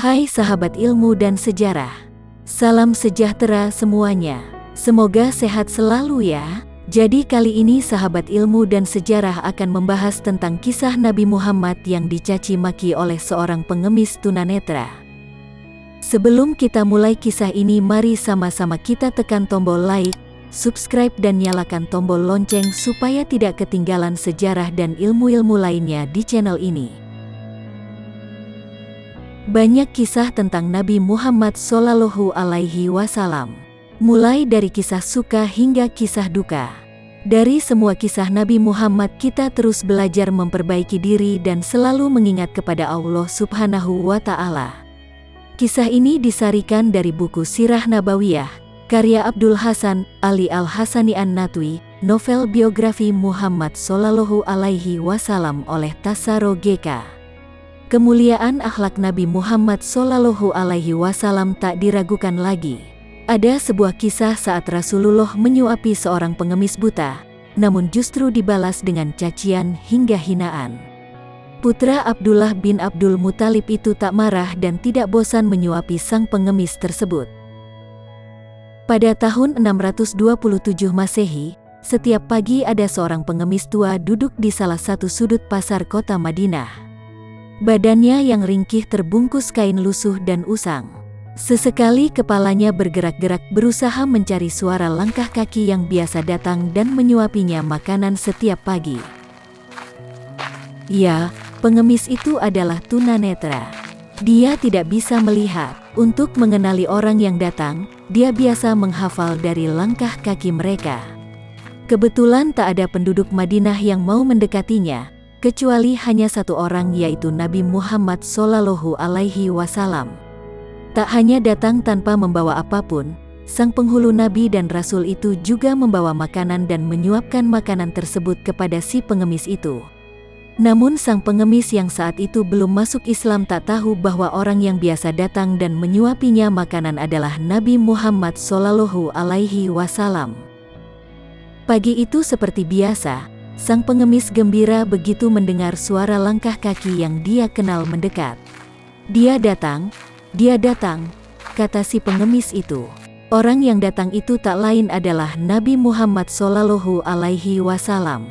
Hai sahabat ilmu dan sejarah, salam sejahtera semuanya. Semoga sehat selalu ya. Jadi kali ini sahabat ilmu dan sejarah akan membahas tentang kisah Nabi Muhammad yang dicaci maki oleh seorang pengemis tunanetra. Sebelum kita mulai kisah ini, mari sama-sama kita tekan tombol like, subscribe dan nyalakan tombol lonceng supaya tidak ketinggalan sejarah dan ilmu-ilmu lainnya di channel ini. Banyak kisah tentang Nabi Muhammad Shallallahu Alaihi Wasallam, mulai dari kisah suka hingga kisah duka. Dari semua kisah Nabi Muhammad kita terus belajar memperbaiki diri dan selalu mengingat kepada Allah Subhanahu wa Ta'ala. Kisah ini disarikan dari buku Sirah Nabawiyah, karya Abdul Hasan Ali Al-Hasani An-Natwi, novel biografi Muhammad Shallallahu Alaihi Wasallam oleh Tasaro GK. Kemuliaan akhlak Nabi Muhammad Shallallahu Alaihi Wasallam tak diragukan lagi. Ada sebuah kisah saat Rasulullah menyuapi seorang pengemis buta, namun justru dibalas dengan cacian hingga hinaan. Putra Abdullah bin Abdul Muthalib itu tak marah dan tidak bosan menyuapi sang pengemis tersebut. Pada tahun 627 Masehi, setiap pagi ada seorang pengemis tua duduk di salah satu sudut pasar kota Madinah. Badannya yang ringkih terbungkus kain lusuh dan usang. Sesekali kepalanya bergerak-gerak berusaha mencari suara langkah kaki yang biasa datang dan menyuapinya makanan setiap pagi. Ya, pengemis itu adalah tunanetra. Dia tidak bisa melihat. Untuk mengenali orang yang datang, dia biasa menghafal dari langkah kaki mereka. Kebetulan tak ada penduduk Madinah yang mau mendekatinya, kecuali hanya satu orang, yaitu Nabi Muhammad Shallallahu Alaihi Wasallam. Tak hanya datang tanpa membawa apapun, sang penghulu Nabi dan Rasul itu juga membawa makanan dan menyuapkan makanan tersebut kepada si pengemis itu. Namun sang pengemis yang saat itu belum masuk Islam tak tahu bahwa orang yang biasa datang dan menyuapinya makanan adalah Nabi Muhammad Shallallahu Alaihi Wasallam. Pagi itu seperti biasa, sang pengemis gembira begitu mendengar suara langkah kaki yang dia kenal mendekat. Dia datang, kata si pengemis itu. Orang yang datang itu tak lain adalah Nabi Muhammad Shallallahu Alaihi Wasallam.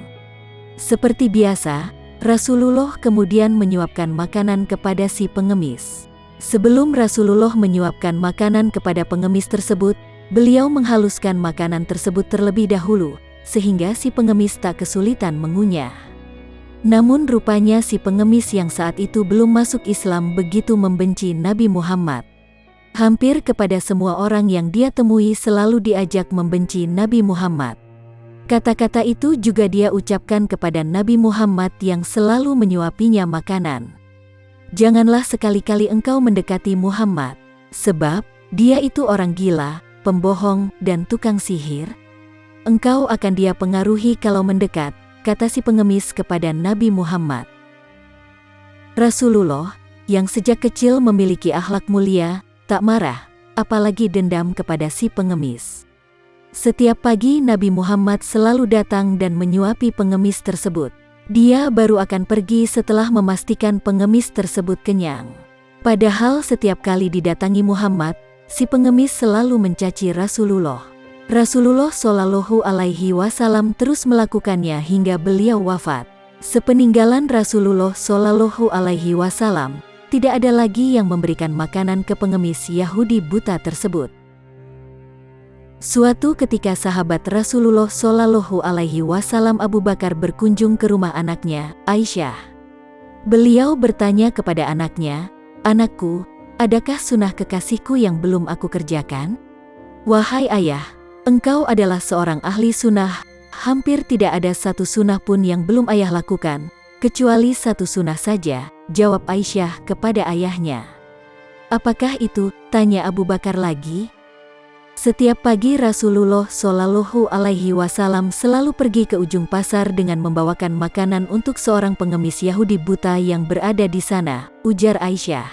Seperti biasa, Rasulullah kemudian menyuapkan makanan kepada si pengemis. Sebelum Rasulullah menyuapkan makanan kepada pengemis tersebut, beliau menghaluskan makanan tersebut terlebih dahulu, sehingga si pengemis tak kesulitan mengunyah. Namun rupanya si pengemis yang saat itu belum masuk Islam begitu membenci Nabi Muhammad. Hampir kepada semua orang yang dia temui selalu diajak membenci Nabi Muhammad. Kata-kata itu juga dia ucapkan kepada Nabi Muhammad yang selalu menyuapinya makanan. Janganlah sekali-kali engkau mendekati Muhammad, sebab dia itu orang gila, pembohong, dan tukang sihir. Engkau akan dia pengaruhi kalau mendekat, kata si pengemis kepada Nabi Muhammad. Rasulullah, yang sejak kecil memiliki akhlak mulia, tak marah, apalagi dendam kepada si pengemis. Setiap pagi Nabi Muhammad selalu datang dan menyuapi pengemis tersebut. Dia baru akan pergi setelah memastikan pengemis tersebut kenyang. Padahal setiap kali didatangi Muhammad, si pengemis selalu mencaci Rasulullah. Rasulullah Shallallahu Alaihi Wasallam terus melakukannya hingga beliau wafat. Sepeninggalan Rasulullah Shallallahu Alaihi Wasallam, tidak ada lagi yang memberikan makanan ke pengemis Yahudi buta tersebut. Suatu ketika sahabat Rasulullah Shallallahu Alaihi Wasallam Abu Bakar berkunjung ke rumah anaknya, Aisyah. Beliau bertanya kepada anaknya, "Anakku, adakah sunnah kekasihku yang belum aku kerjakan?" "Wahai ayah, engkau adalah seorang ahli sunnah, hampir tidak ada satu sunnah pun yang belum ayah lakukan, kecuali satu sunnah saja," jawab Aisyah kepada ayahnya. "Apakah itu?" tanya Abu Bakar lagi. Setiap pagi Rasulullah Shallallahu Alaihi Wasallam selalu pergi ke ujung pasar dengan membawakan makanan untuk seorang pengemis Yahudi buta yang berada di sana, ujar Aisyah.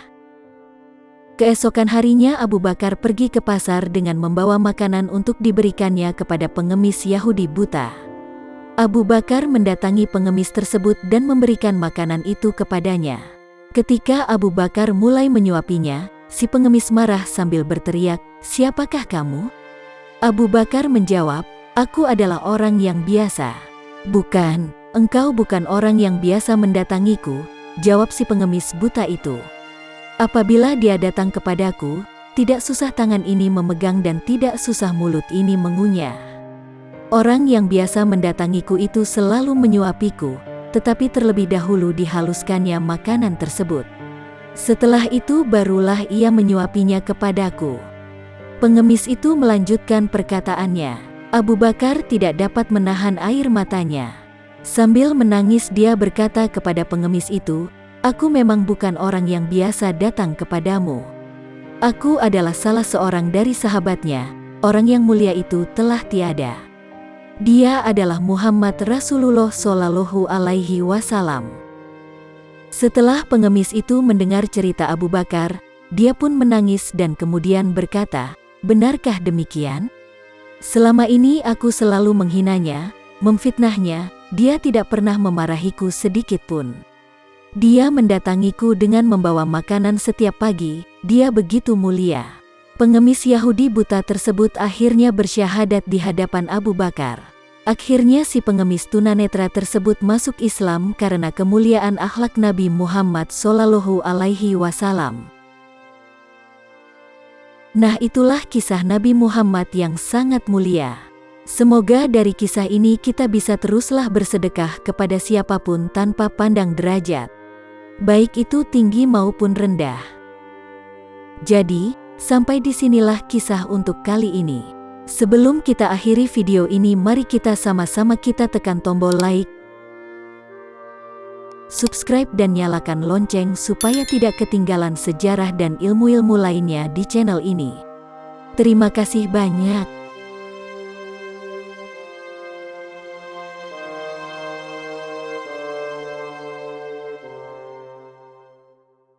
Keesokan harinya Abu Bakar pergi ke pasar dengan membawa makanan untuk diberikannya kepada pengemis Yahudi buta. Abu Bakar mendatangi pengemis tersebut dan memberikan makanan itu kepadanya. Ketika Abu Bakar mulai menyuapinya, si pengemis marah sambil berteriak, "Siapakah kamu?" Abu Bakar menjawab, "Aku adalah orang yang biasa." "Bukan, engkau bukan orang yang biasa mendatangiku," jawab si pengemis buta itu. "Apabila dia datang kepadaku, tidak susah tangan ini memegang dan tidak susah mulut ini mengunyah. Orang yang biasa mendatangiku itu selalu menyuapiku, tetapi terlebih dahulu dihaluskannya makanan tersebut. Setelah itu barulah ia menyuapinya kepadaku." Pengemis itu melanjutkan perkataannya. Abu Bakar tidak dapat menahan air matanya. Sambil menangis dia berkata kepada pengemis itu, "Aku memang bukan orang yang biasa datang kepadamu. Aku adalah salah seorang dari sahabatnya, orang yang mulia itu telah tiada. Dia adalah Muhammad Rasulullah Shallallahu Alaihi Wasallam." Setelah pengemis itu mendengar cerita Abu Bakar, dia pun menangis dan kemudian berkata, "Benarkah demikian? Selama ini aku selalu menghinanya, memfitnahnya, dia tidak pernah memarahiku sedikit pun. Dia mendatangiku dengan membawa makanan setiap pagi, dia begitu mulia." Pengemis Yahudi buta tersebut akhirnya bersyahadat di hadapan Abu Bakar. Akhirnya si pengemis tunanetra tersebut masuk Islam karena kemuliaan akhlak Nabi Muhammad Shallallahu Alaihi Wasallam. Nah, itulah kisah Nabi Muhammad yang sangat mulia. Semoga dari kisah ini kita bisa teruslah bersedekah kepada siapapun tanpa pandang derajat, baik itu tinggi maupun rendah. Jadi, sampai disinilah kisah untuk kali ini. Sebelum kita akhiri video ini, mari kita sama-sama kita tekan tombol like, subscribe dan nyalakan lonceng supaya tidak ketinggalan sejarah dan ilmu-ilmu lainnya di channel ini. Terima kasih banyak.